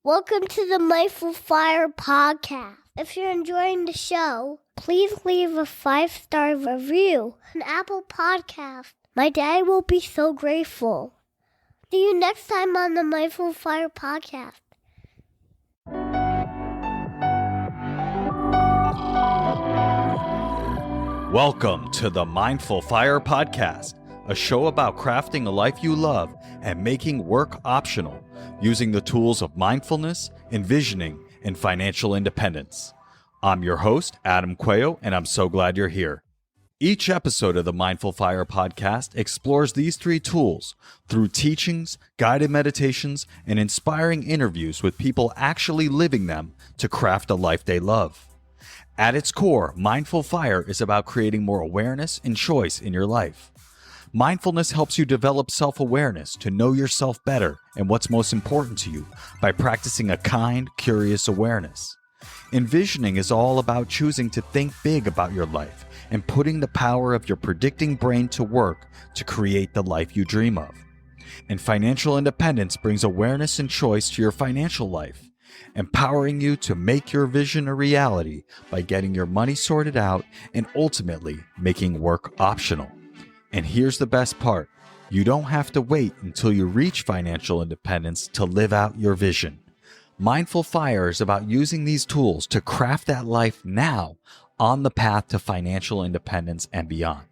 Welcome to the Mindful Fire podcast. If you're enjoying the show, please leave a 5-star review on Apple Podcast. My dad will be so grateful. See you next time on the Mindful Fire podcast. Welcome to the Mindful Fire podcast, a show about crafting a life you love and making work optional, using the tools of mindfulness, envisioning, and financial independence. I'm your host, Adam Coelho, and I'm so glad you're here. Each episode of the Mindful Fire podcast explores these 3 tools through teachings, guided meditations, and inspiring interviews with people actually living them to craft a life they love. At its core, Mindful Fire is about creating more awareness and choice in your life. Mindfulness helps you develop self-awareness to know yourself better and what's most important to you by practicing a kind, curious awareness. Envisioning is all about choosing to think big about your life and putting the power of your predicting brain to work to create the life you dream of. And financial independence brings awareness and choice to your financial life, empowering you to make your vision a reality by getting your money sorted out and ultimately making work optional. And here's the best part. You don't have to wait until you reach financial independence to live out your vision. Mindful Fire is about using these tools to craft that life now on the path to financial independence and beyond.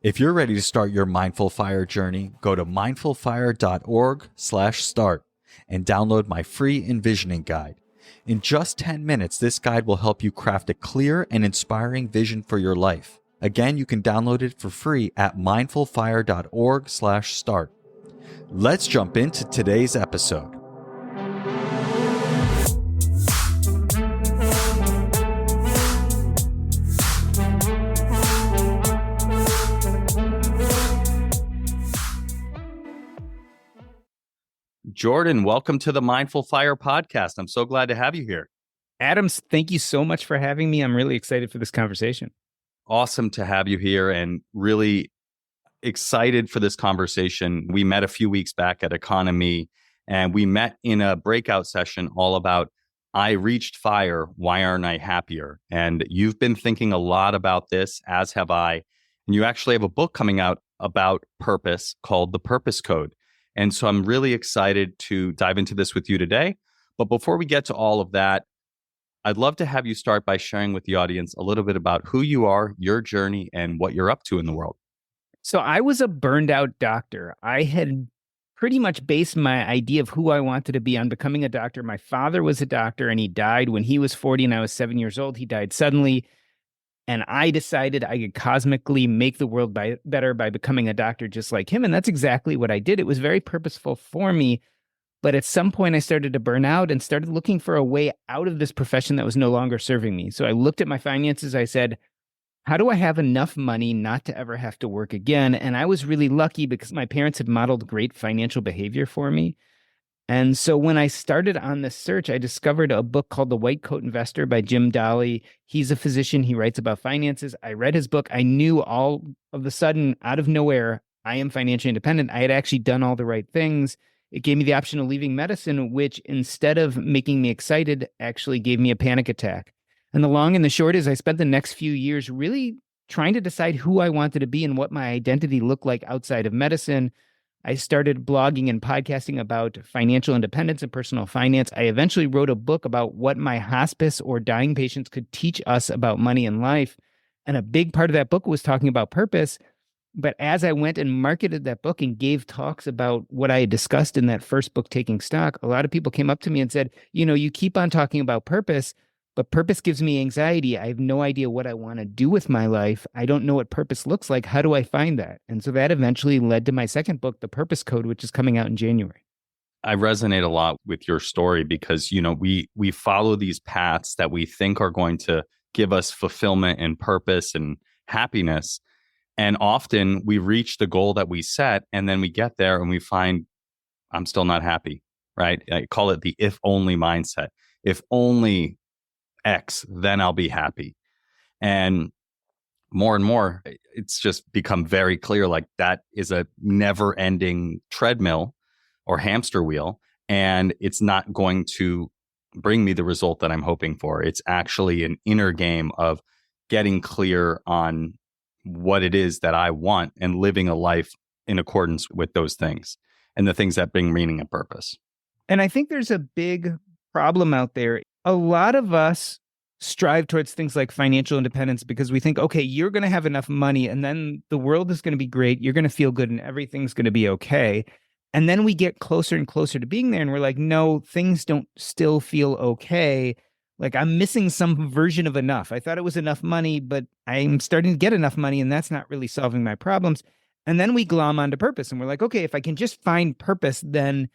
If you're ready to start your Mindful Fire journey, go to mindfulfire.org/start and download my free envisioning guide. In just 10 minutes, this guide will help you craft a clear and inspiring vision for your life. Again, you can download it for free at mindfulfire.org/start. Let's jump into today's episode. Jordan, welcome to the Mindful Fire podcast. I'm so glad to have you here. Adams, thank you so much for having me. I'm really excited for this conversation. Awesome to have you here and really excited for this conversation. We met a few weeks back at Economy and we met in a breakout session all about I reached fire, why aren't I happier? And you've been thinking a lot about this, as have I. And you actually have a book coming out about purpose called The Purpose Code. And so I'm really excited to dive into this with you today. But before we get to all of that, I'd love to have you start by sharing with the audience a little bit about who you are, your journey, and what you're up to in the world. So I was a burned out doctor. I had pretty much based my idea of who I wanted to be on becoming a doctor. My father was a doctor and he died when he was 40 and I was 7 years old. He died suddenly. And I decided I could cosmically make the world better by becoming a doctor just like him. And that's exactly what I did. It was very purposeful for me. But at some point, I started to burn out and started looking for a way out of this profession that was no longer serving me. So I looked at my finances. I said, how do I have enough money not to ever have to work again? And I was really lucky because my parents had modeled great financial behavior for me. And so when I started on this search, I discovered a book called The White Coat Investor by Jim Daly. He's a physician. He writes about finances. I read his book. I knew all of a sudden, out of nowhere, I am financially independent. I had actually done all the right things. It gave me the option of leaving medicine, which instead of making me excited, actually gave me a panic attack. And the long and the short is I spent the next few years really trying to decide who I wanted to be and what my identity looked like outside of medicine. I started blogging and podcasting about financial independence and personal finance. I eventually wrote a book about what my hospice or dying patients could teach us about money and life. And a big part of that book was talking about purpose. But as I went and marketed that book and gave talks about what I had discussed in that first book, Taking Stock, a lot of people came up to me and said, you keep on talking about purpose, but purpose gives me anxiety. I have no idea what I want to do with my life. I don't know what purpose looks like. How do I find that? And so that eventually led to my second book, The Purpose Code, which is coming out in January. I resonate a lot with your story because, we follow these paths that we think are going to give us fulfillment and purpose and happiness. And often we reach the goal that we set and then we get there and we find I'm still not happy, right? I call it the if only mindset. If only X, then I'll be happy. And more, it's just become very clear like that is a never ending treadmill or hamster wheel. and it's not going to bring me the result that I'm hoping for. It's actually an inner game of getting clear on what it is that I want and living a life in accordance with those things and the things that bring meaning and purpose. And I think there's a big problem out there. A lot of us strive towards things like financial independence because we think, okay, you're going to have enough money and then the world is going to be great. You're going to feel good and everything's going to be okay. And then we get closer and closer to being there and we're like, no, things don't still feel okay. Like I'm missing some version of enough. I thought it was enough money, but I'm starting to get enough money and that's not really solving my problems. And then we glom onto purpose and we're like, okay, if I can just find purpose, then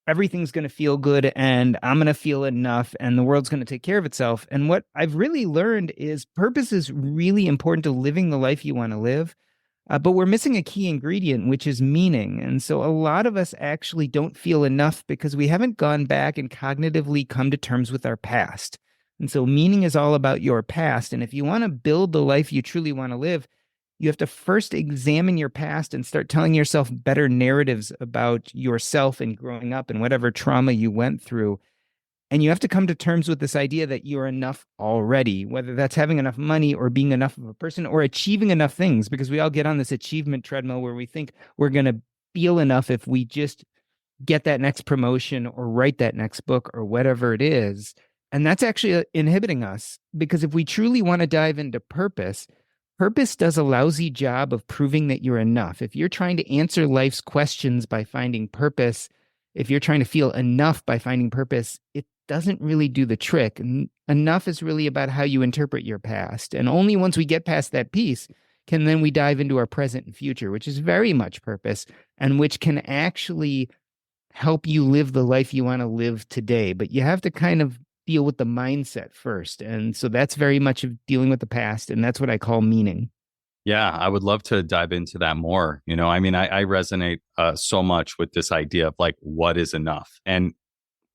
everything's going to feel good and I'm going to feel enough and the world's going to take care of itself. And what I've really learned is purpose is really important to living the life you want to live. But we're missing a key ingredient, which is meaning. And so a lot of us actually don't feel enough because we haven't gone back and cognitively come to terms with our past. And so meaning is all about your past. And if you want to build the life you truly want to live, you have to first examine your past and start telling yourself better narratives about yourself and growing up and whatever trauma you went through. And you have to come to terms with this idea that you're enough already, whether that's having enough money or being enough of a person or achieving enough things, because we all get on this achievement treadmill where we think we're going to feel enough if we just get that next promotion or write that next book or whatever it is. And that's actually inhibiting us, because if we truly want to dive into purpose, purpose does a lousy job of proving that you're enough. If you're trying to answer life's questions by finding purpose, if you're trying to feel enough by finding purpose, it doesn't really do the trick. Enough is really about how you interpret your past. And only once we get past that piece can then we dive into our present and future, which is very much purpose and which can actually help you live the life you want to live today. But you have to kind of deal with the mindset first. And so that's very much of dealing with the past. And that's what I call meaning. Yeah, I would love to dive into that more. I mean, I resonate so much with this idea of like, what is enough? And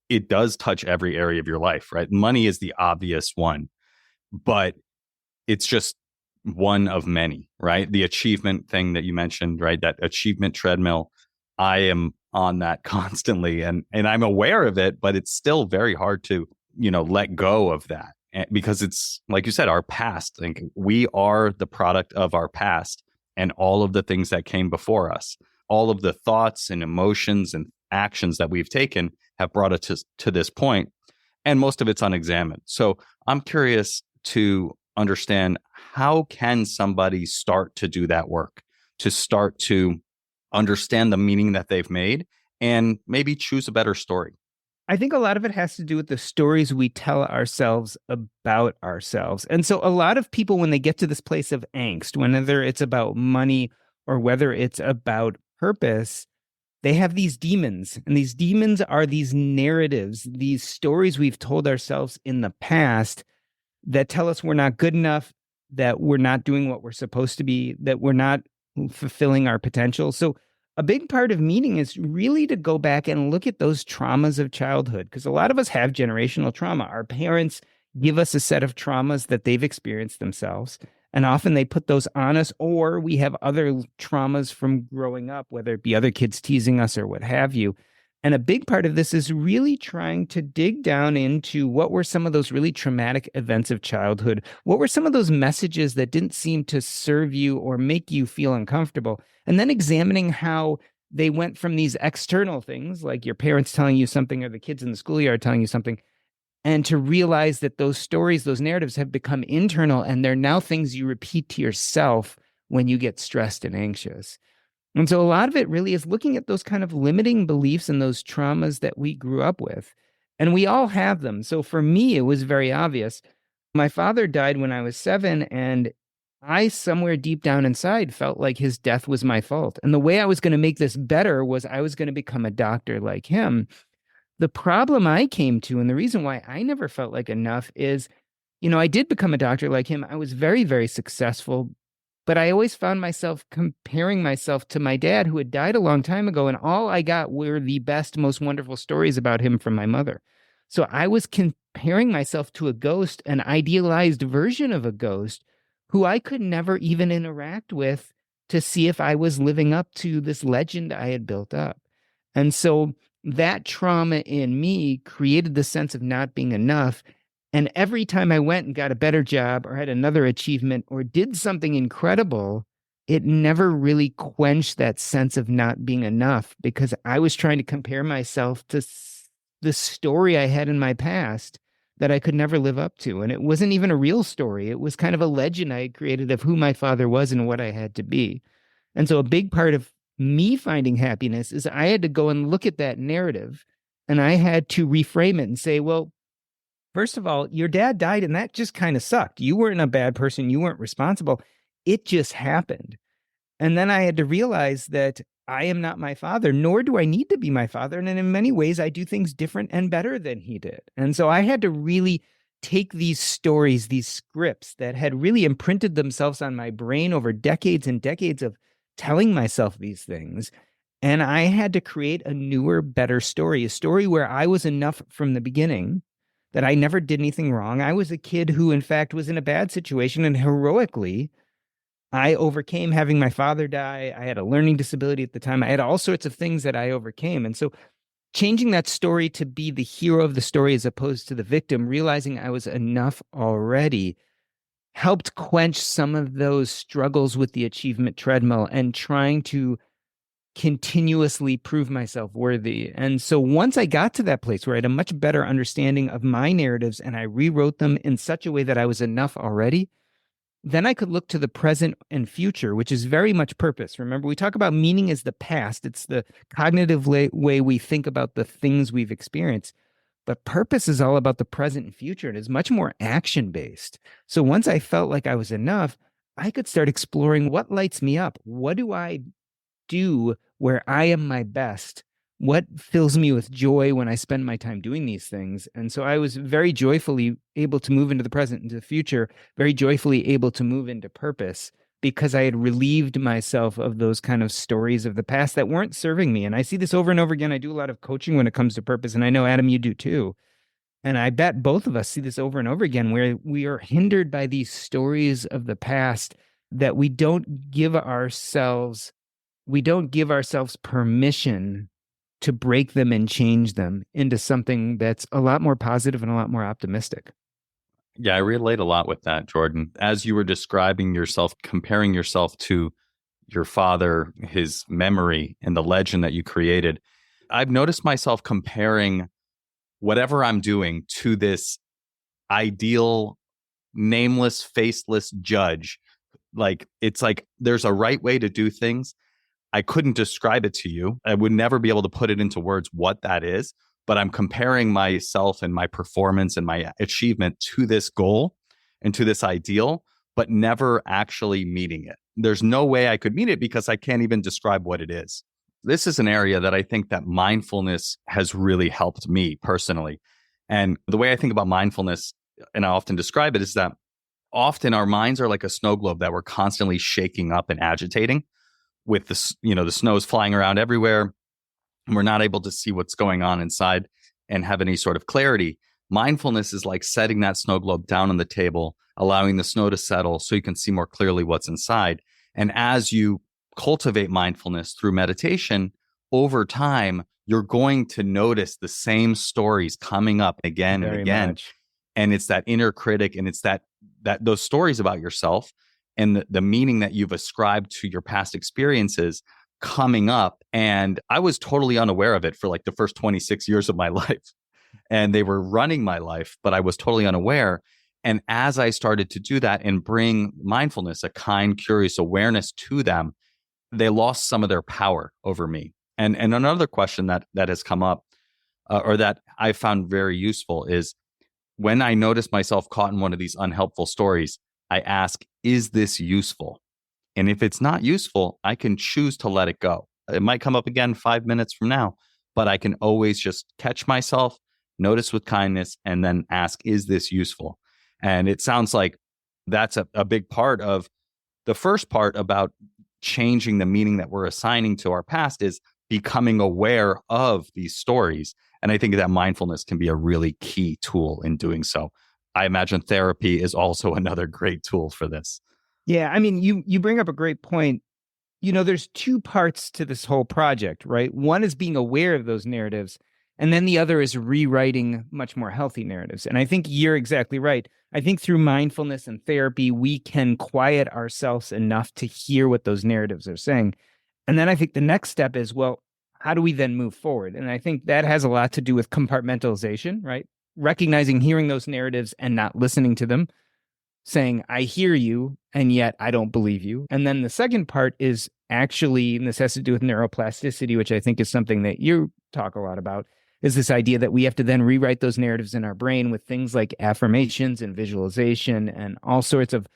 it does touch every area of your life, right? Money is the obvious one, but it's just one of many, right? The achievement thing that you mentioned, right? That achievement treadmill, I am on that constantly and I'm aware of it, but it's still very hard to let go of that because it's like you said, our past. I think we are the product of our past and all of the things that came before us, all of the thoughts and emotions and actions that we've taken have brought us to this point, and most of it's unexamined. So I'm curious to understand, how can somebody start to do that work, to start to understand the meaning that they've made and maybe choose a better story? I think a lot of it has to do with the stories we tell ourselves about ourselves. And so a lot of people, when they get to this place of angst, whether it's about money or whether it's about purpose, they have these demons. And these demons are these narratives, these stories we've told ourselves in the past that tell us we're not good enough, that we're not doing what we're supposed to be, that we're not fulfilling our potential. So a big part of meaning is really to go back and look at those traumas of childhood, because a lot of us have generational trauma. Our parents give us a set of traumas that they've experienced themselves, and often they put those on us, or we have other traumas from growing up, whether it be other kids teasing us or what have you. And a big part of this is really trying to dig down into what were some of those really traumatic events of childhood? What were some of those messages that didn't seem to serve you or make you feel uncomfortable? And then examining how they went from these external things, like your parents telling you something or the kids in the schoolyard telling you something, and to realize that those stories, those narratives have become internal, and they're now things you repeat to yourself when you get stressed and anxious. And so a lot of it really is looking at those kind of limiting beliefs and those traumas that we grew up with. And we all have them. So for me, it was very obvious. My father died when I was 7, and I, somewhere deep down inside, felt like his death was my fault. And the way I was going to make this better was I was going to become a doctor like him. The problem I came to, and the reason why I never felt like enough is, I did become a doctor like him. I was very, very successful. But I always found myself comparing myself to my dad, who had died a long time ago, and all I got were the best, most wonderful stories about him from my mother. So I was comparing myself to a ghost, an idealized version of a ghost, who I could never even interact with to see if I was living up to this legend I had built up. And so that trauma in me created the sense of not being enough. And every time I went and got a better job or had another achievement or did something incredible, it never really quenched that sense of not being enough because I was trying to compare myself to the story I had in my past that I could never live up to. And it wasn't even a real story. It was kind of a legend I had created of who my father was and what I had to be. And so a big part of me finding happiness is I had to go and look at that narrative and I had to reframe it and say, well, first of all, your dad died and that just kind of sucked. You weren't a bad person. You weren't responsible. It just happened. And then I had to realize that I am not my father, nor do I need to be my father. And in many ways, I do things different and better than he did. And so I had to really take these stories, these scripts that had really imprinted themselves on my brain over decades and decades of telling myself these things. And I had to create a newer, better story, a story where I was enough from the beginning, that I never did anything wrong. I was a kid who, in fact, was in a bad situation, and heroically, I overcame having my father die. I had a learning disability at the time. I had all sorts of things that I overcame. And so changing that story to be the hero of the story as opposed to the victim, realizing I was enough already, helped quench some of those struggles with the achievement treadmill and trying to continuously prove myself worthy. And so once I got to that place where I had a much better understanding of my narratives and I rewrote them in such a way that I was enough already, then I could look to the present and future, which is very much purpose. Remember, we talk about meaning as the past. It's the cognitive way we think about the things we've experienced. But purpose is all about the present and future. It is much more action-based. So once I felt like I was enough, I could start exploring what lights me up. What do I do where I am my best? What fills me with joy when I spend my time doing these things? And so I was very joyfully able to move into the present, into the future, very joyfully able to move into purpose because I had relieved myself of those kind of stories of the past that weren't serving me. And I see this over and over again. I do a lot of coaching when it comes to purpose. And I know, Adam, you do too. And I bet both of us see this over and over again, where we are hindered by these stories of the past that we don't give ourselves permission to break them and change them into something that's a lot more positive and a lot more optimistic. Yeah, I relate a lot with that, Jordan. As you were describing yourself, comparing yourself to your father, his memory, and the legend that you created, I've noticed myself comparing whatever I'm doing to this ideal, nameless, faceless judge. Like, it's like there's a right way to do things. I couldn't describe it to you. I would never be able to put it into words what that is, but I'm comparing myself and my performance and my achievement to this goal and to this ideal, but never actually meeting it. There's no way I could meet it because I can't even describe what it is. This is an area that I think that mindfulness has really helped me personally. And the way I think about mindfulness, and I often describe it, is that often our minds are like a snow globe that we're constantly shaking up and agitating, with the snow's flying around everywhere, and we're not able to see what's going on inside and have any sort of clarity. Mindfulness is like setting that snow globe down on the table, allowing the snow to settle so you can see more clearly what's inside. And as you cultivate mindfulness through meditation, over time, you're going to notice the same stories coming up again and again. Much. And it's that inner critic, and it's that those stories about yourself and the meaning that you've ascribed to your past experiences coming up. And I was totally unaware of it for like the first 26 years of my life. And they were running my life, but I was totally unaware. And as I started to do that and bring mindfulness, a kind, curious awareness to them, they lost some of their power over me. And another question that has come up, or that I found very useful, is when I notice myself caught in one of these unhelpful stories, I ask, is this useful? And if it's not useful, I can choose to let it go. It might come up again 5 minutes from now, but I can always just catch myself, notice with kindness, and then ask, is this useful? And it sounds like that's a big part of the first part about changing the meaning that we're assigning to our past, is becoming aware of these stories. And I think that mindfulness can be a really key tool in doing so. I imagine therapy is also another great tool for this. Yeah, I mean, you bring up a great point. there's two parts to this whole project, right? One is being aware of those narratives, and then the other is rewriting much more healthy narratives. And I think you're exactly right. I think through mindfulness and therapy, we can quiet ourselves enough to hear what those narratives are saying. And then I think the next step is, well, how do we then move forward? And I think that has a lot to do with compartmentalization, right? Recognizing, hearing those narratives and not listening to them, saying, I hear you, and yet I don't believe you. And then the second part is actually, and this has to do with neuroplasticity, which I think is something that you talk a lot about, is this idea that we have to then rewrite those narratives in our brain with things like affirmations and visualization and all sorts of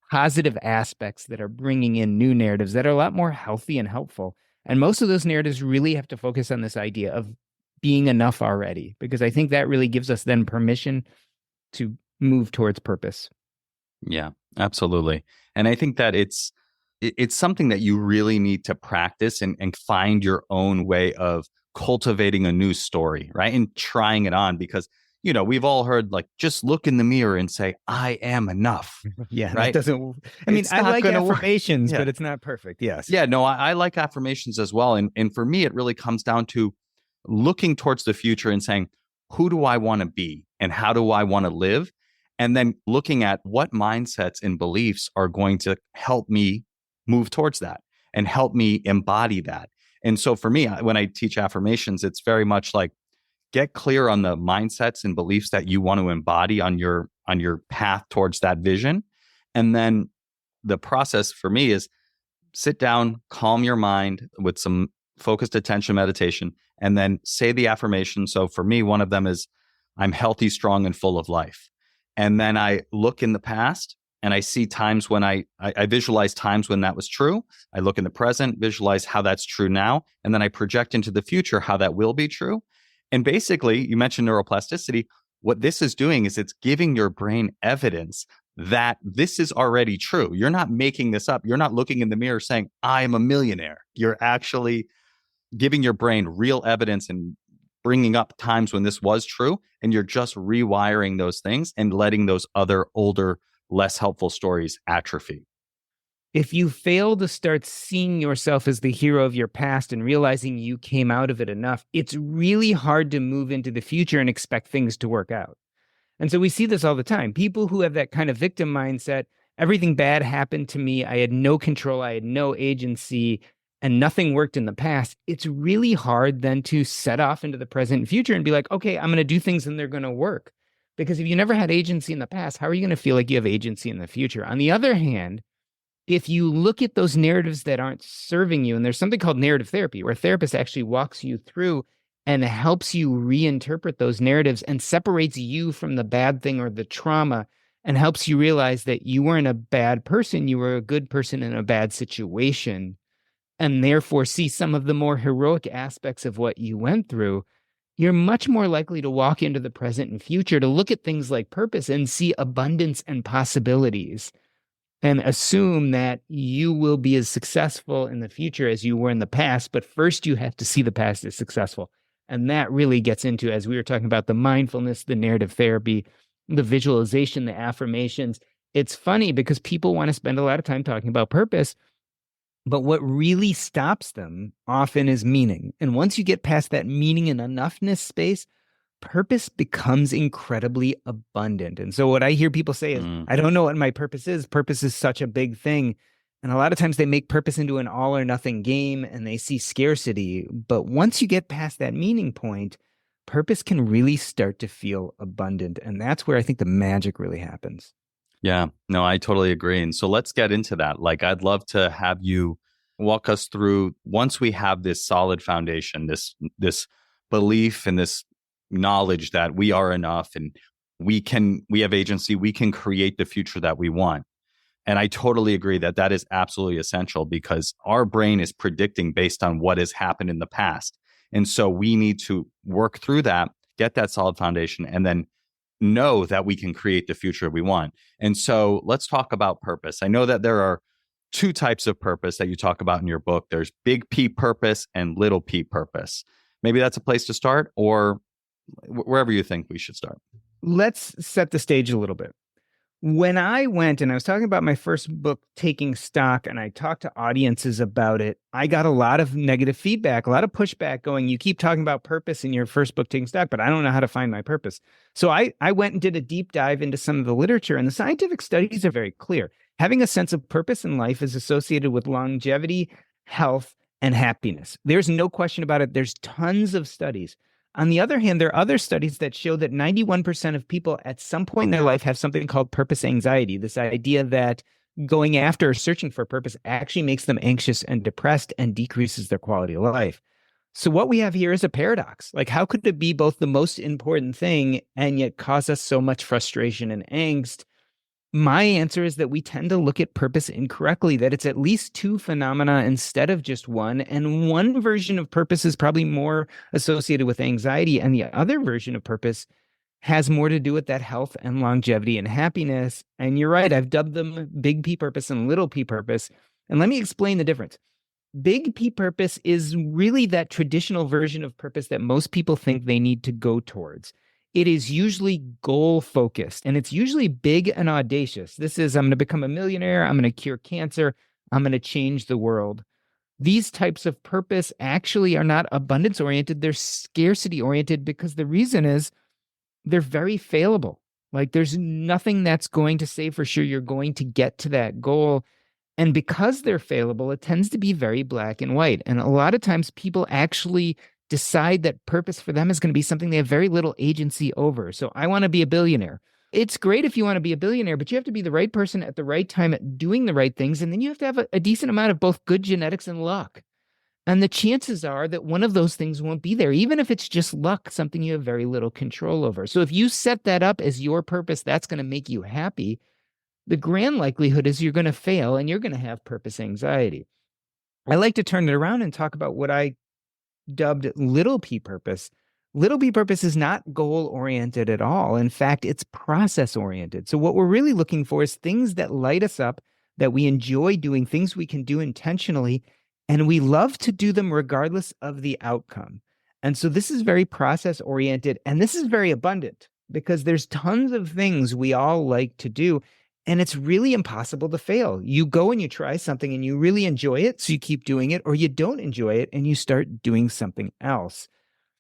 positive aspects that are bringing in new narratives that are a lot more healthy and helpful. And most of those narratives really have to focus on this idea of being enough already, because I think that really gives us then permission to move towards purpose. Yeah, absolutely. And I think that it's something that you really need to practice and find your own way of cultivating a new story, right? And trying it on, because, we've all heard, like, just look in the mirror and say, I am enough. Yeah, right. That doesn't, I like affirmations, but it's not perfect. Yes. Yeah, no, I like affirmations as well. And for me, it really comes down to looking towards the future and saying, who do I want to be and how do I want to live? And then looking at what mindsets and beliefs are going to help me move towards that and help me embody that. And so for me, when I teach affirmations, it's very much like, get clear on the mindsets and beliefs that you want to embody on your path towards that vision. And then the process for me is sit down, calm your mind with some focused attention meditation, and then say the affirmation. So for me, one of them is, I'm healthy, strong, and full of life. And then I look in the past and I see times when I visualize times when that was true. I look in the present, visualize how that's true now. And then I project into the future how that will be true. And basically, you mentioned neuroplasticity. What this is doing is it's giving your brain evidence that this is already true. You're not making this up. You're not looking in the mirror saying, I am a millionaire. You're actually giving your brain real evidence and bringing up times when this was true. And you're just rewiring those things and letting those other older, less helpful stories atrophy. If you fail to start seeing yourself as the hero of your past and realizing you came out of it enough, it's really hard to move into the future and expect things to work out. And so we see this all the time. People who have that kind of victim mindset, everything bad happened to me, I had no control, I had no agency, and nothing worked in the past. It's really hard then to set off into the present and future and be like, okay, I'm going to do things and they're going to work. Because if you never had agency in the past, how are you going to feel like you have agency in the future? On the other hand, if you look at those narratives that aren't serving you, and there's something called narrative therapy, where a therapist actually walks you through and helps you reinterpret those narratives and separates you from the bad thing or the trauma and helps you realize that you weren't a bad person, you were a good person in a bad situation, and therefore see some of the more heroic aspects of what you went through, you're much more likely to walk into the present and future, to look at things like purpose and see abundance and possibilities, and assume that you will be as successful in the future as you were in the past. But first, you have to see the past as successful. And that really gets into, as we were talking about, the mindfulness, the narrative therapy, the visualization, the affirmations. It's funny because people want to spend a lot of time talking about purpose, but what really stops them often is meaning. And once you get past that meaning and enoughness space, purpose becomes incredibly abundant. And so what I hear people say is, I don't know what my purpose is. Purpose is such a big thing. And a lot of times they make purpose into an all or nothing game and they see scarcity. But once you get past that meaning point, purpose can really start to feel abundant. And that's where I think the magic really happens. Yeah, no, I totally agree. And so let's get into that. Like, I'd love to have you walk us through, once we have this solid foundation, this belief and this knowledge that we are enough and we have agency, we can create the future that we want. And I totally agree that that is absolutely essential, because our brain is predicting based on what has happened in the past. And so we need to work through that, get that solid foundation, and then know that we can create the future we want. And so let's talk about purpose. I know that there are two types of purpose that you talk about in your book. There's big P purpose and little p purpose. Maybe that's a place to start, or wherever you think we should start. Let's set the stage a little bit. When I went and I was talking about my first book, Taking Stock, and I talked to audiences about it, I got a lot of negative feedback, a lot of pushback going, you keep talking about purpose in your first book, Taking Stock, but I don't know how to find my purpose. So I went and did a deep dive into some of the literature, and the scientific studies are very clear. Having a sense of purpose in life is associated with longevity, health, and happiness. There's no question about it. There's tons of studies. On the other hand, there are other studies that show that 91% of people at some point in their life have something called purpose anxiety, this idea that going after or searching for purpose actually makes them anxious and depressed and decreases their quality of life. So what we have here is a paradox. Like, how could it be both the most important thing and yet cause us so much frustration and angst? My answer is that we tend to look at purpose incorrectly, that it's at least two phenomena instead of just one. And one version of purpose is probably more associated with anxiety. And the other version of purpose has more to do with that health and longevity and happiness. And you're right, I've dubbed them big P purpose and little p purpose. And let me explain the difference. Big P purpose is really that traditional version of purpose that most people think they need to go towards. It is usually goal-focused, and it's usually big and audacious. This is, I'm going to become a millionaire, I'm going to cure cancer, I'm going to change the world. These types of purpose actually are not abundance-oriented, they're scarcity-oriented, because the reason is they're very failable. Like, there's nothing that's going to say for sure you're going to get to that goal. And because they're failable, it tends to be very black and white. And a lot of times people actually decide that purpose for them is going to be something they have very little agency over. So I want to be a billionaire. It's great if you want to be a billionaire, but you have to be the right person at the right time at doing the right things. And then you have to have a decent amount of both good genetics and luck. And the chances are that one of those things won't be there, even if it's just luck, something you have very little control over. So if you set that up as your purpose, that's going to make you happy. The grand likelihood is you're going to fail and you're going to have purpose anxiety. I like to turn it around and talk about what I dubbed little p purpose. Little p purpose is not goal-oriented at all. In fact, it's process-oriented. So what we're really looking for is things that light us up, that we enjoy doing, things we can do intentionally, and we love to do them regardless of the outcome. And so this is very process-oriented, and this is very abundant because there's tons of things we all like to do, and it's really impossible to fail. You go and you try something and you really enjoy it, so you keep doing it, or you don't enjoy it and you start doing something else.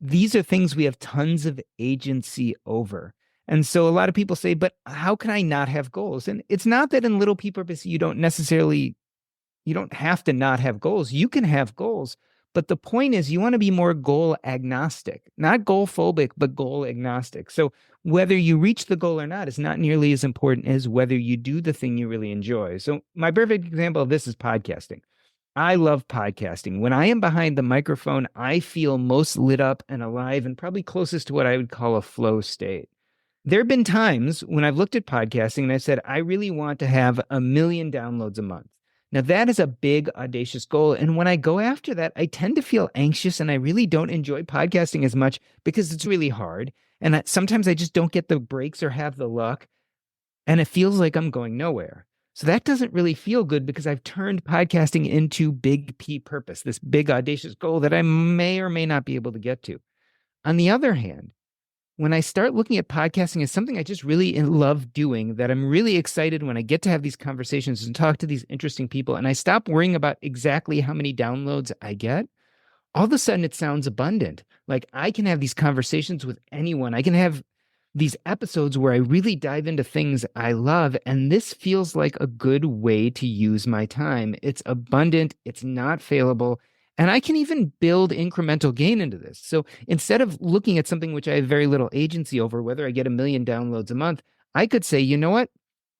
These are things we have tons of agency over. And so a lot of people say, but how can I not have goals? And it's not that in little p purpose, you don't have to not have goals. You can have goals. But the point is you want to be more goal agnostic, not goal phobic, but goal agnostic. So whether you reach the goal or not is not nearly as important as whether you do the thing you really enjoy. So my perfect example of this is podcasting. I love podcasting. When I am behind the microphone, I feel most lit up and alive and probably closest to what I would call a flow state. There have been times when I've looked at podcasting and I said, I really want to have 1 million downloads a month. Now, that is a big, audacious goal. And when I go after that, I tend to feel anxious and I really don't enjoy podcasting as much because it's really hard. And sometimes I just don't get the breaks or have the luck. And it feels like I'm going nowhere. So that doesn't really feel good because I've turned podcasting into big P purpose, this big, audacious goal that I may or may not be able to get to. On the other hand, when I start looking at podcasting as something I just really love doing, that I'm really excited when I get to have these conversations and talk to these interesting people, and I stop worrying about exactly how many downloads I get, all of a sudden it sounds abundant. Like I can have these conversations with anyone. I can have these episodes where I really dive into things I love, and this feels like a good way to use my time. It's abundant, it's not failable, and I can even build incremental gain into this. So instead of looking at something which I have very little agency over, whether I get 1 million downloads a month, I could say, you know what?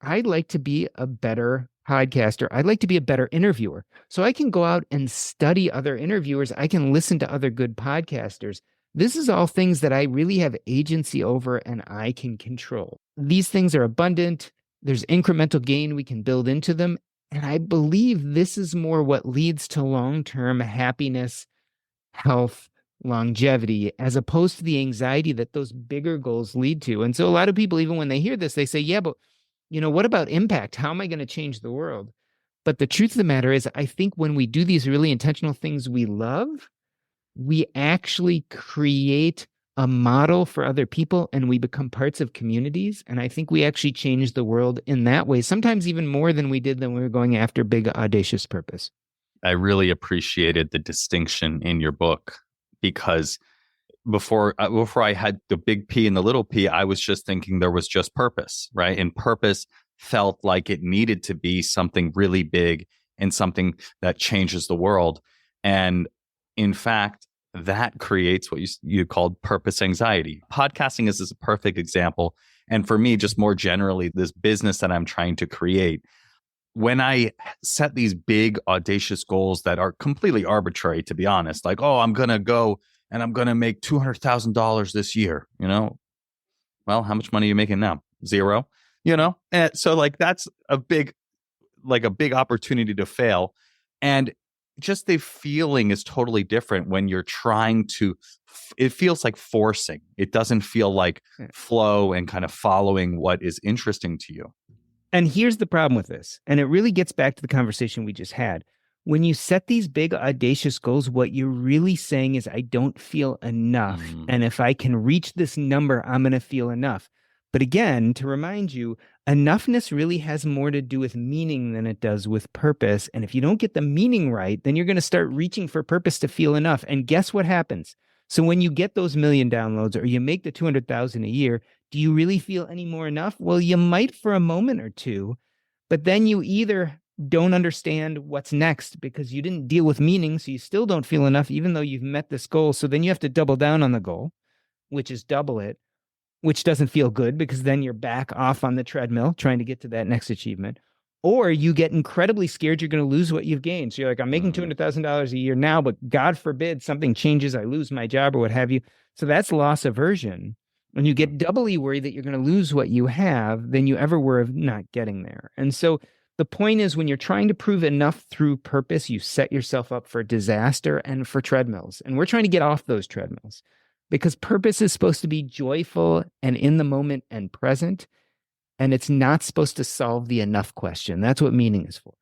I'd like to be a better podcaster. I'd like to be a better interviewer. So I can go out and study other interviewers. I can listen to other good podcasters. This is all things that I really have agency over and I can control. These things are abundant. There's incremental gain we can build into them. And I believe this is more what leads to long-term happiness, health, longevity, as opposed to the anxiety that those bigger goals lead to. And so a lot of people, even when they hear this, they say, yeah, but what about impact? How am I going to change the world? But the truth of the matter is, I think when we do these really intentional things we love, we actually create a model for other people and we become parts of communities. And I think we actually change the world in that way, sometimes even more than we did when we were going after big, audacious purpose. I really appreciated the distinction in your book because before I had the big P and the little p, I was just thinking there was just purpose, right? And purpose felt like it needed to be something really big and something that changes the world. And in fact, that creates what you called purpose anxiety. Podcasting is a perfect example. And for me, just more generally, this business that I'm trying to create, when I set these big, audacious goals that are completely arbitrary, to be honest, like, oh, I'm going to go and I'm going to make $200,000 this year, well, how much money are you making now? Zero, And so like, that's a big opportunity to fail. And just the feeling is totally different when you're trying to, it feels like forcing. It doesn't feel like flow and kind of following what is interesting to you. And here's the problem with this. And it really gets back to the conversation we just had. When you set these big, audacious goals, what you're really saying is, I don't feel enough. And if I can reach this number, I'm going to feel enough. But again, to remind you, enoughness really has more to do with meaning than it does with purpose. And if you don't get the meaning right, then you're going to start reaching for purpose to feel enough. And guess what happens? So when you get those 1 million downloads or you make the 200,000 a year, do you really feel any more enough? Well, you might for a moment or two, but then you either don't understand what's next because you didn't deal with meaning, so you still don't feel enough, even though you've met this goal. So then you have to double down on the goal, which is double it, which doesn't feel good because then you're back off on the treadmill trying to get to that next achievement. Or you get incredibly scared you're going to lose what you've gained. So you're like, I'm making $200,000 a year now, but God forbid something changes, I lose my job or what have you. So that's loss aversion. When you get doubly worried that you're going to lose what you have than you ever were of not getting there. And so the point is, when you're trying to prove enough through purpose, you set yourself up for disaster and for treadmills. And we're trying to get off those treadmills because purpose is supposed to be joyful and in the moment and present. And it's not supposed to solve the enough question. That's what meaning is for.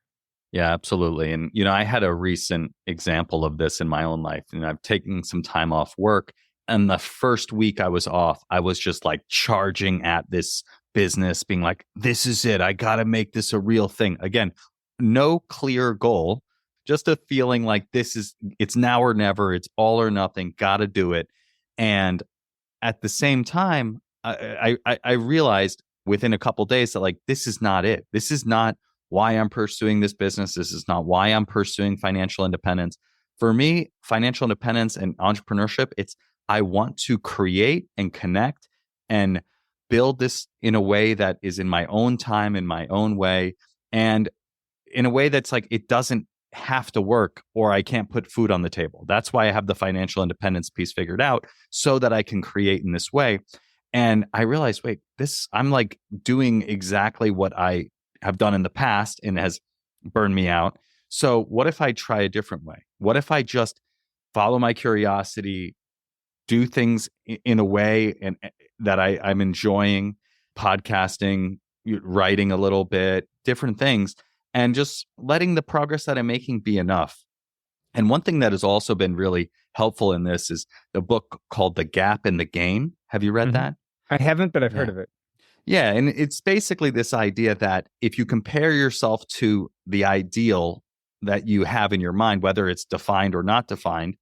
Yeah, absolutely. And, I had a recent example of this in my own life. And I've taken some time off work. And the first week I was off, I was just like charging at this business, being like, this is it. I got to make this a real thing. Again, no clear goal, just a feeling like it's now or never. It's all or nothing. Got to do it. And at the same time, I realized within a couple of days that like, this is not it. This is not why I'm pursuing this business. This is not why I'm pursuing financial independence. For me, financial independence and entrepreneurship, I want to create and connect and build this in a way that is in my own time, in my own way, and in a way that's like, it doesn't have to work or I can't put food on the table. That's why I have the financial independence piece figured out so that I can create in this way. And I realized, wait, I'm like doing exactly what I have done in the past and has burned me out. So what if I try a different way? What if I just follow my curiosity, do things in a way and that I'm enjoying, podcasting, writing a little bit, different things, and just letting the progress that I'm making be enough. And one thing that has also been really helpful in this is the book called The Gap and the Gain. Have you read that? I haven't, but I've heard of it. Yeah. And it's basically this idea that if you compare yourself to the ideal that you have in your mind, whether it's defined or not defined,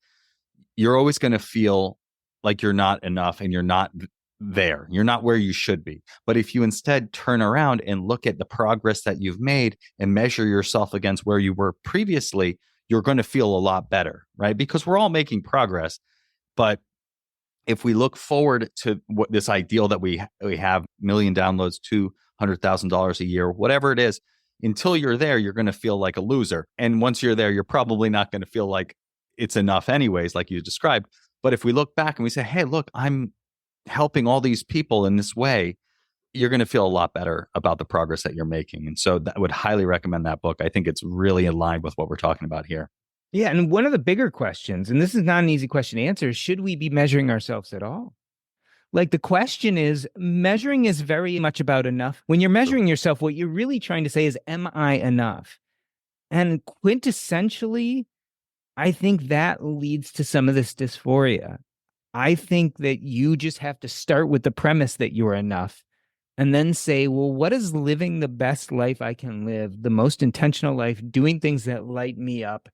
you're always going to feel like you're not enough and you're not there. You're not where you should be. But if you instead turn around and look at the progress that you've made and measure yourself against where you were previously, you're going to feel a lot better, right? Because we're all making progress. But if we look forward to what this ideal that we have, 1 million downloads, $200,000 a year, whatever it is, until you're there, you're going to feel like a loser. And once you're there, you're probably not going to feel like it's enough anyways, like you described. But if we look back and we say, hey, look, I'm helping all these people in this way, you're going to feel a lot better about the progress that you're making. And so I would highly recommend that book. I think it's really in line with what we're talking about here. Yeah. And one of the bigger questions, and this is not an easy question to answer, is should we be measuring ourselves at all? Like the question is, measuring is very much about enough. When you're measuring yourself, what you're really trying to say is, am I enough? And quintessentially, I think that leads to some of this dysphoria. I think that you just have to start with the premise that you're enough and then say, well, what is living the best life I can live, the most intentional life, doing things that light me up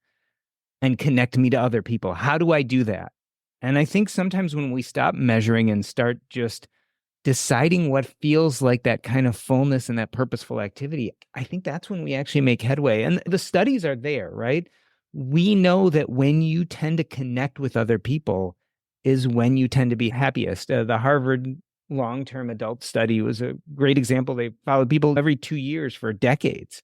and connect me to other people? How do I do that? And I think sometimes when we stop measuring and start just deciding what feels like that kind of fullness and that purposeful activity, I think that's when we actually make headway. And the studies are there, right? We know that when you tend to connect with other people is when you tend to be happiest. The Harvard long-term adult study was a great example. They followed people every 2 years for decades.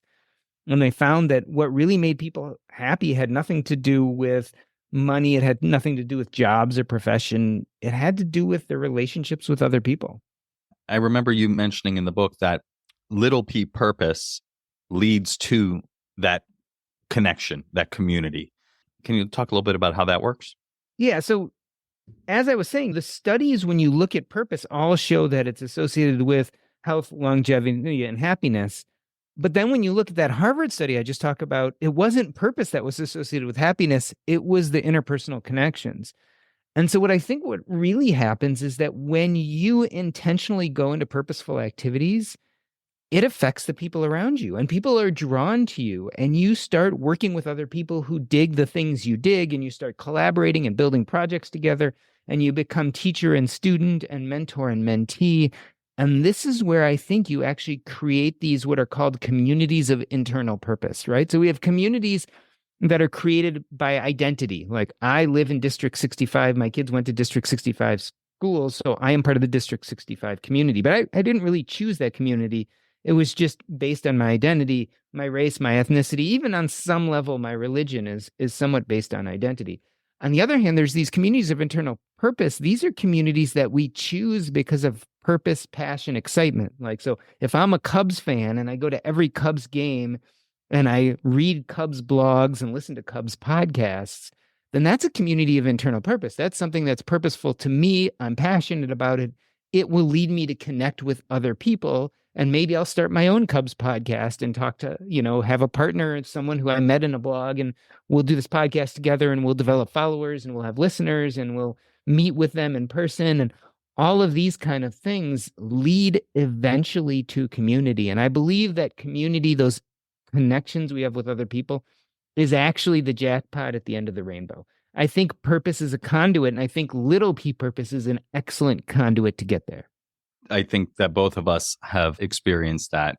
And they found that what really made people happy had nothing to do with money. It had nothing to do with jobs or profession. It had to do with their relationships with other people. I remember you mentioning in the book that little p purpose leads to that connection, that community. Can you talk a little bit about how that works? Yeah. So as I was saying, the studies, when you look at purpose, all show that it's associated with health, longevity, and happiness. But then when you look at that Harvard study I just talked about, it wasn't purpose that was associated with happiness. It was the interpersonal connections. And so what really happens is that when you intentionally go into purposeful activities, it affects the people around you, and people are drawn to you, and you start working with other people who dig the things you dig, and you start collaborating and building projects together, and you become teacher and student and mentor and mentee. And this is where I think you actually create these what are called communities of internal purpose, right? So we have communities that are created by identity. Like, I live in District 65. My kids went to District 65 schools, so I am part of the District 65 community. But I didn't really choose that community. It was just based on my identity, my race, my ethnicity. Even on some level, my religion is somewhat based on identity. On the other hand, there's these communities of internal purpose. These are communities that we choose because of purpose, passion, excitement. Like, so if I'm a Cubs fan and I go to every Cubs game and I read Cubs blogs and listen to Cubs podcasts, then that's a community of internal purpose. That's something that's purposeful to me. I'm passionate about it. It will lead me to connect with other people. And maybe I'll start my own Cubs podcast and talk to, have a partner and someone who I met in a blog, and we'll do this podcast together, and we'll develop followers, and we'll have listeners, and we'll meet with them in person. And all of these kind of things lead eventually to community. And I believe that community, those connections we have with other people, is actually the jackpot at the end of the rainbow. I think purpose is a conduit, and I think little p purpose is an excellent conduit to get there. I think that both of us have experienced that,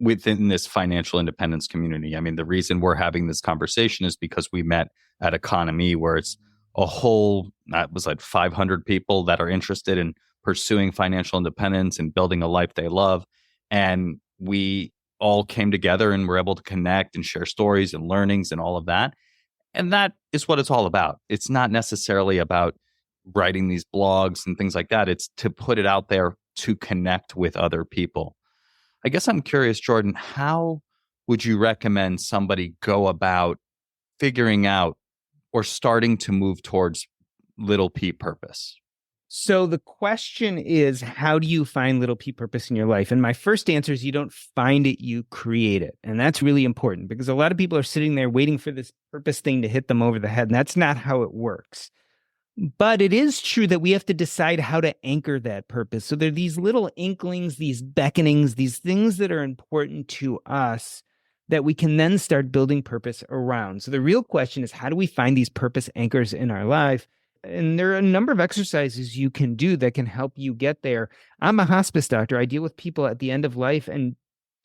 within this financial independence community. I mean, the reason we're having this conversation is because we met at Economy, where it's a whole, that was like 500 people that are interested in pursuing financial independence and building a life they love. And we all came together and were able to connect and share stories and learnings and all of that. And that is what it's all about. It's not necessarily about writing these blogs and things like that. It's to put it out there to connect with other people. I guess I'm curious, Jordan, how would you recommend somebody go about figuring out or starting to move towards little p purpose? So the question is, how do you find little p purpose in your life? And my first answer is, you don't find it, you create it. And that's really important, because a lot of people are sitting there waiting for this purpose thing to hit them over the head. And that's not how it works. But it is true that we have to decide how to anchor that purpose. So there are these little inklings, these beckonings, these things that are important to us that we can then start building purpose around. So the real question is, how do we find these purpose anchors in our life? And there are a number of exercises you can do that can help you get there. I'm a hospice doctor. I deal with people at the end of life. And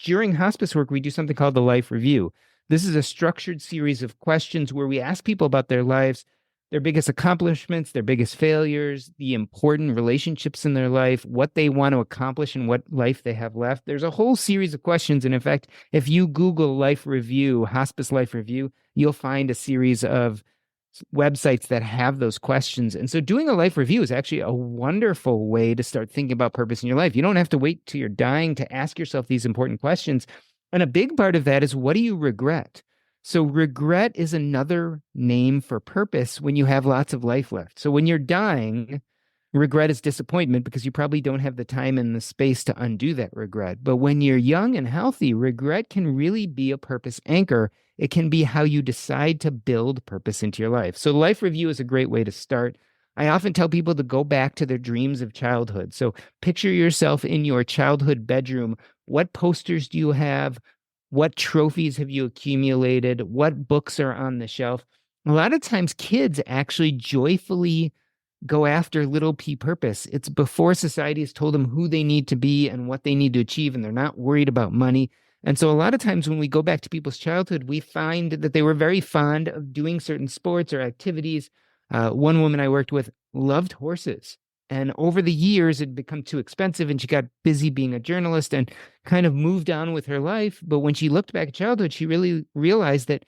during hospice work, we do something called the Life Review. This is a structured series of questions where we ask people about their lives, their biggest accomplishments, their biggest failures, the important relationships in their life, what they want to accomplish and what life they have left. There's a whole series of questions. And in fact, if you Google Life Review, Hospice Life Review, you'll find a series of websites that have those questions. And so doing a life review is actually a wonderful way to start thinking about purpose in your life. You don't have to wait till you're dying to ask yourself these important questions. And a big part of that is, what do you regret? So regret is another name for purpose when you have lots of life left. So when you're dying, regret is disappointment, because you probably don't have the time and the space to undo that regret. But when you're young and healthy, regret can really be a purpose anchor. It can be how you decide to build purpose into your life. So life review is a great way to start. I often tell people to go back to their dreams of childhood. So picture yourself in your childhood bedroom. What posters do you have? What trophies have you accumulated? What books are on the shelf? A lot of times kids actually joyfully go after little p purpose. It's before society has told them who they need to be and what they need to achieve, and they're not worried about money. And so a lot of times when we go back to people's childhood, we find that they were very fond of doing certain sports or activities. One woman I worked with loved horses. And over the years, it'd become too expensive, and she got busy being a journalist and kind of moved on with her life. But when she looked back at childhood, she really realized that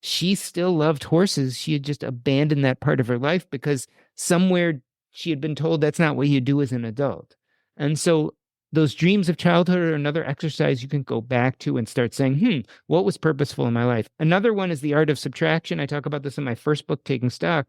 she still loved horses. She had just abandoned that part of her life because somewhere she had been told that's not what you do as an adult. And so those dreams of childhood are another exercise you can go back to and start saying, what was purposeful in my life? Another one is the art of subtraction. I talk about this in my first book, Taking Stock.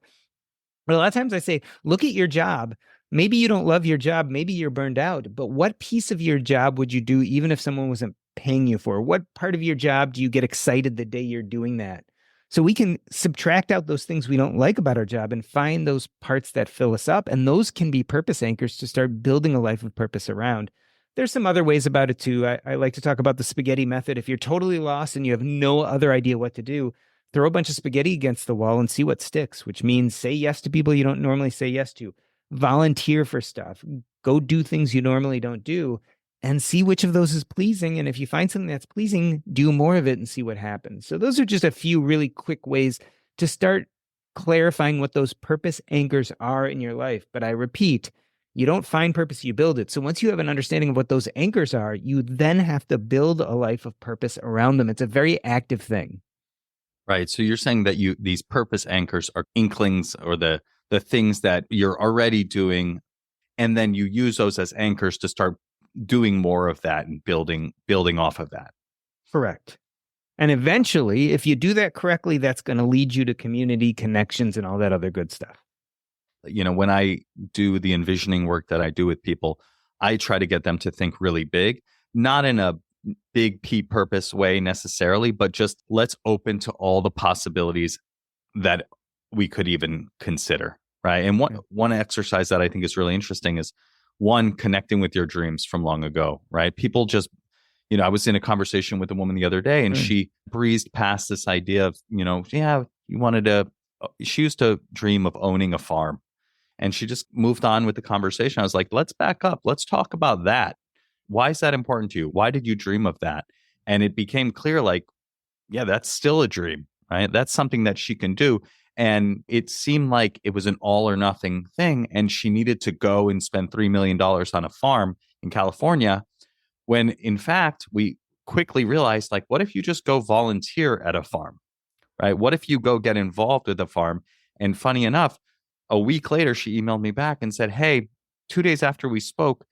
But a lot of times I say, look at your job. Maybe you don't love your job. Maybe you're burned out. But what piece of your job would you do even if someone wasn't paying you for? What part of your job do you get excited the day you're doing that? So we can subtract out those things we don't like about our job and find those parts that fill us up. And those can be purpose anchors to start building a life of purpose around. There's some other ways about it too. I like to talk about the spaghetti method. If you're totally lost and you have no other idea what to do, throw a bunch of spaghetti against the wall and see what sticks, which means say yes to people you don't normally say yes to. Volunteer for stuff. Go do things you normally don't do and see which of those is pleasing. And if you find something that's pleasing, do more of it and see what happens. So those are just a few really quick ways to start clarifying what those purpose anchors are in your life. But I repeat, you don't find purpose, you build it. So once you have an understanding of what those anchors are, you then have to build a life of purpose around them. It's a very active thing. Right. So you're saying that these purpose anchors are inklings or the things that you're already doing, and then you use those as anchors to start doing more of that and building off of that. Correct. And eventually, if you do that correctly, that's going to lead you to community connections and all that other good stuff. When I do the envisioning work that I do with people, I try to get them to think really big, not in a big P purpose way necessarily, but just let's open to all the possibilities that we could even consider, right? And one exercise that I think is really interesting is one, connecting with your dreams from long ago, right? People just, I was in a conversation with a woman the other day and she breezed past this idea of, she used to dream of owning a farm, and she just moved on with the conversation. I was like, let's back up. Let's talk about that. Why is that important to you? Why did you dream of that? And it became clear, that's still a dream, right? That's something that she can do. And it seemed like it was an all or nothing thing. And she needed to go and spend $3 million on a farm in California, when in fact, we quickly realized, what if you just go volunteer at a farm, right? What if you go get involved with a farm? And funny enough, a week later, she emailed me back and said, hey, 2 days after we spoke,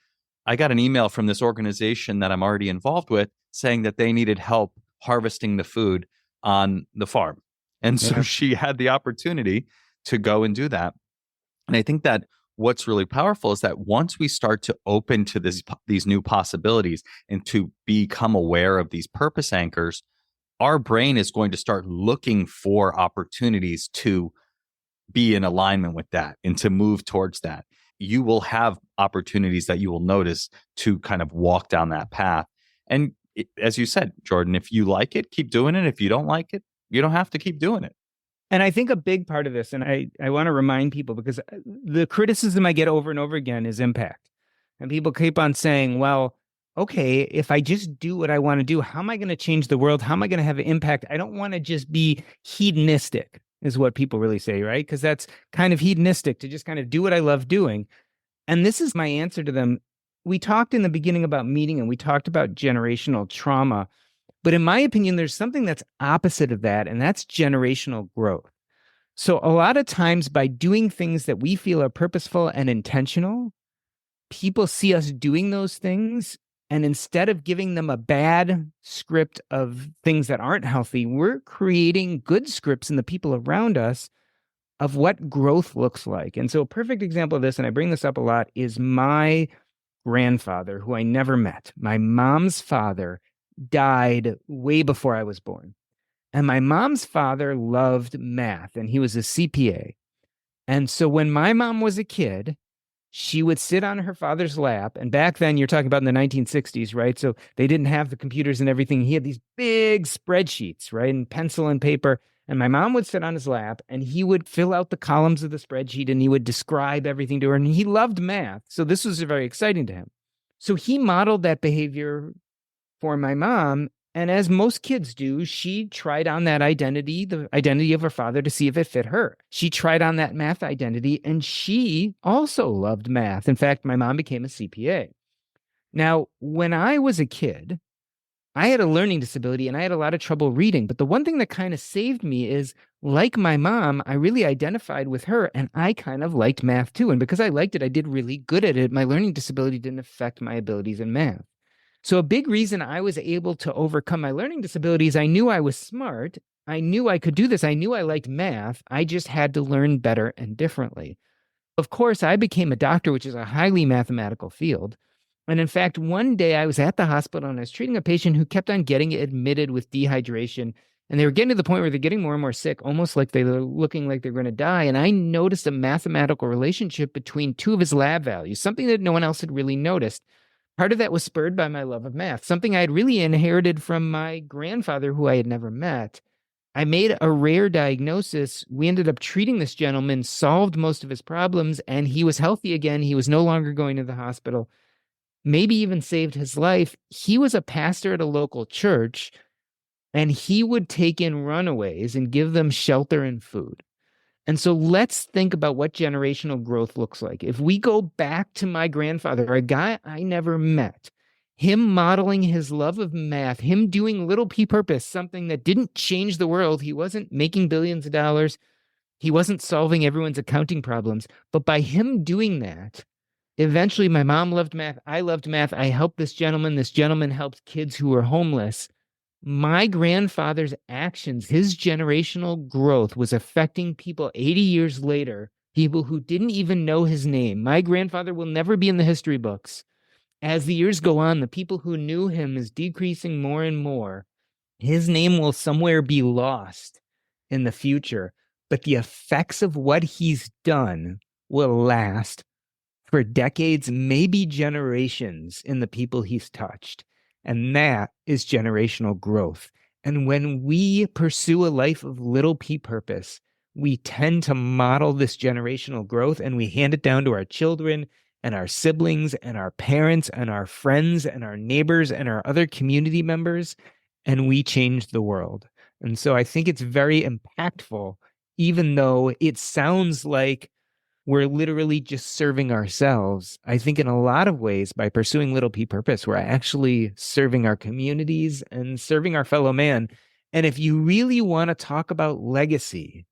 I got an email from this organization that I'm already involved with saying that they needed help harvesting the food on the farm. And so she had the opportunity to go and do that. And I think that what's really powerful is that once we start to open to these new possibilities and to become aware of these purpose anchors, our brain is going to start looking for opportunities to be in alignment with that and to move towards that. You will have opportunities that you will notice to kind of walk down that path. And as you said, Jordan, if you like it, keep doing it. If you don't like it, you don't have to keep doing it. And I think a big part of this, and I want to remind people, because the criticism I get over and over again is impact. And people keep on saying, well, okay, if I just do what I want to do, how am I going to change the world? How am I going to have an impact? I don't want to just be hedonistic, is what people really say, right? Because that's kind of hedonistic, to just kind of do what I love doing. And this is my answer to them. We talked in the beginning about meeting, and we talked about generational trauma. But in my opinion, there's something that's opposite of that, and that's generational growth. So a lot of times by doing things that we feel are purposeful and intentional, people see us doing those things, and instead of giving them a bad script of things that aren't healthy, we're creating good scripts in the people around us of what growth looks like. And so a perfect example of this, and I bring this up a lot, is my grandfather, who I never met. My mom's father died way before I was born. And my mom's father loved math, and he was a CPA. And so when my mom was a kid, she would sit on her father's lap. And back then, you're talking about in the 1960s, right? So they didn't have the computers and everything. He had these big spreadsheets, right? And pencil and paper. And my mom would sit on his lap and he would fill out the columns of the spreadsheet and he would describe everything to her. And he loved math. So this was very exciting to him. So he modeled that behavior for my mom. And as most kids do, she tried on that identity, the identity of her father, to see if it fit her. She tried on that math identity, and she also loved math. In fact, my mom became a CPA. Now, when I was a kid, I had a learning disability and I had a lot of trouble reading. But the one thing that kind of saved me is, like my mom, I really identified with her and I kind of liked math too. And because I liked it, I did really good at it. My learning disability didn't affect my abilities in math. So a big reason I was able to overcome my learning disabilities, I knew I was smart. I knew I could do this. I knew I liked math. I just had to learn better and differently. Of course, I became a doctor, which is a highly mathematical field. And in fact, one day I was at the hospital and I was treating a patient who kept on getting admitted with dehydration. And they were getting to the point where they're getting more and more sick, almost like they were looking like they're going to die. And I noticed a mathematical relationship between two of his lab values, something that no one else had really noticed. Part of that was spurred by my love of math, something I had really inherited from my grandfather, who I had never met. I made a rare diagnosis. We ended up treating this gentleman, solved most of his problems, and he was healthy again. He was no longer going to the hospital, maybe even saved his life. He was a pastor at a local church, and he would take in runaways and give them shelter and food. And so let's think about what generational growth looks like. If we go back to my grandfather, a guy I never met, him modeling his love of math, him doing little p purpose, something that didn't change the world. He wasn't making billions of dollars. He wasn't solving everyone's accounting problems. But by him doing that, eventually my mom loved math. I loved math. I helped this gentleman. This gentleman helped kids who were homeless. My grandfather's actions, his generational growth was affecting people 80 years later, people who didn't even know his name. My grandfather will never be in the history books. As the years go on, the people who knew him is decreasing more and more. His name will somewhere be lost in the future, but the effects of what he's done will last for decades, maybe generations, in the people he's touched. And that is generational growth. And when we pursue a life of little p purpose, we tend to model this generational growth and we hand it down to our children and our siblings and our parents and our friends and our neighbors and our other community members, and we change the world. And so I think it's very impactful, even though it sounds like we're literally just serving ourselves. I think in a lot of ways, by pursuing little p purpose, we're actually serving our communities and serving our fellow man. And if you really want to talk about legacy,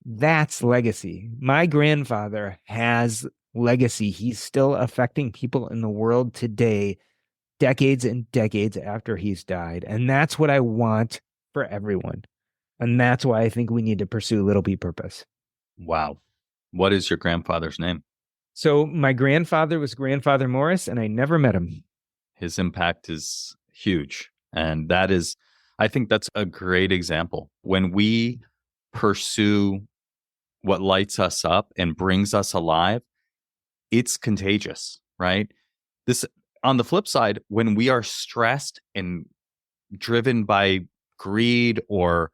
that's legacy. My grandfather has legacy. He's still affecting people in the world today, decades and decades after he's died. And that's what I want for everyone. And that's why I think we need to pursue little p purpose. Wow. What is your grandfather's name? So my grandfather was Grandfather Morris, and I never met him. His impact is huge. And I think that's a great example. When we pursue what lights us up and brings us alive, it's contagious, right? This, on the flip side, when we are stressed and driven by greed or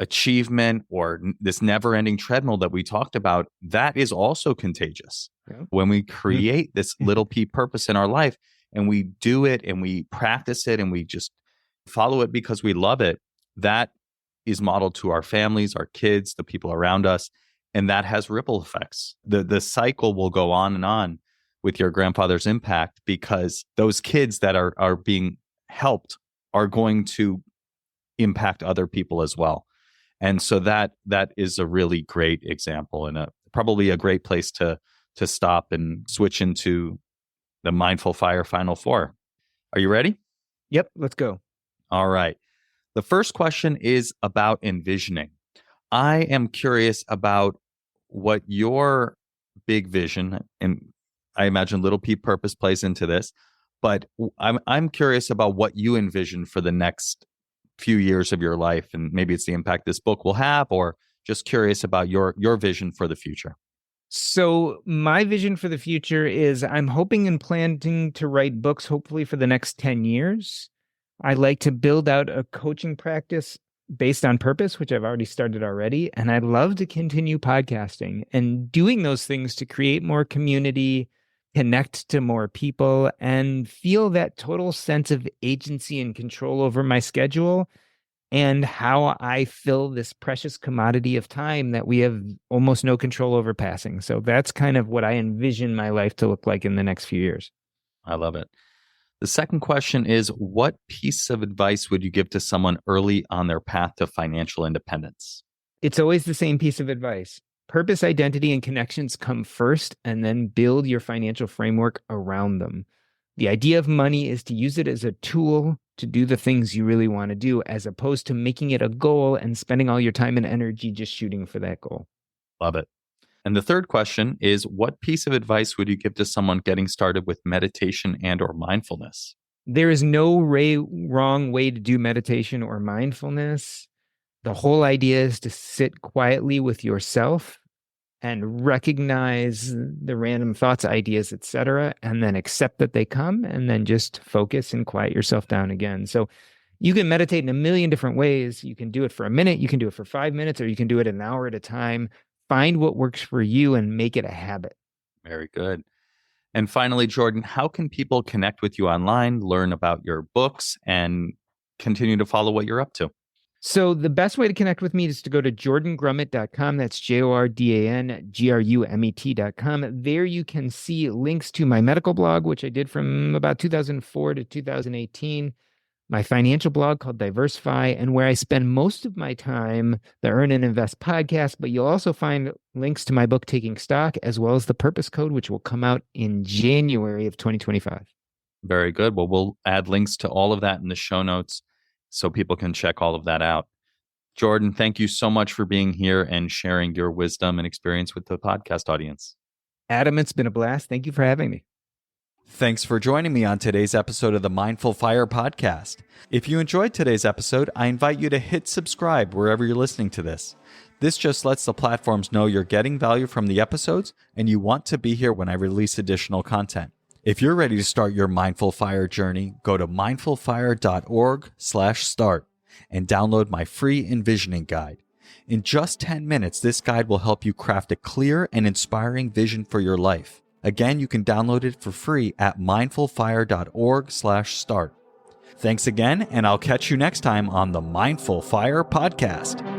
achievement or this never-ending treadmill that we talked about, that is also contagious. Yeah. When we create this little p purpose in our life and we do it and we practice it and we just follow it because we love it, that is modeled to our families, our kids, the people around us, and that has ripple effects. The cycle will go on with your grandfather's impact, because those kids that are being helped are going to impact other people as well. And so that is a really great example, and probably a great place to stop and switch into the Mindful Fire Final Four. Are you ready? Yep, let's go. All right. The first question is about envisioning. I am curious about what your big vision, and I imagine little p purpose plays into this, but I'm curious about what you envision for the next few years of your life, and maybe it's the impact this book will have, or just curious about your vision for the future. So my vision for the future is I'm hoping and planning to write books, hopefully for the next 10 years. I like to build out a coaching practice based on purpose, which I've already started already. And I'd love to continue podcasting and doing those things to create more community, connect to more people, and feel that total sense of agency and control over my schedule and how I fill this precious commodity of time that we have almost no control over passing. So that's kind of what I envision my life to look like in the next few years. I love it. The second question is, what piece of advice would you give to someone early on their path to financial independence? It's always the same piece of advice. Purpose, identity, and connections come first, and then build your financial framework around them. The idea of money is to use it as a tool to do the things you really want to do, as opposed to making it a goal and spending all your time and energy just shooting for that goal. Love it. And the third question is, what piece of advice would you give to someone getting started with meditation and or mindfulness? There is no wrong way to do meditation or mindfulness. The whole idea is to sit quietly with yourself and recognize the random thoughts, ideas, etc., and then accept that they come, and then just focus and quiet yourself down again. So you can meditate in a million different ways. You can do it for a minute, you can do it for 5 minutes, or you can do it an hour at a time. Find what works for you and make it a habit. Very good. And finally, Jordan, how can people connect with you online, learn about your books, and continue to follow what you're up to? So the best way to connect with me is to go to jordangrumet.com. That's JORDANGRUMET.com. There you can see links to my medical blog, which I did from about 2004 to 2018, my financial blog called Diversify, and where I spend most of my time, the Earn and Invest podcast. But you'll also find links to my book, Taking Stock, as well as the Purpose Code, which will come out in January of 2025. Very good. Well, we'll add links to all of that in the show notes so people can check all of that out. Jordan, thank you so much for being here and sharing your wisdom and experience with the podcast audience. Adam, it's been a blast. Thank you for having me. Thanks for joining me on today's episode of the Mindful Fire podcast. If you enjoyed today's episode, I invite you to hit subscribe wherever you're listening to this. This just lets the platforms know you're getting value from the episodes and you want to be here when I release additional content. If you're ready to start your Mindful Fire journey, go to mindfulfire.org/start and download my free envisioning guide. In just 10 minutes, this guide will help you craft a clear and inspiring vision for your life. Again, you can download it for free at mindfulfire.org/start. Thanks again, and I'll catch you next time on the Mindful Fire podcast.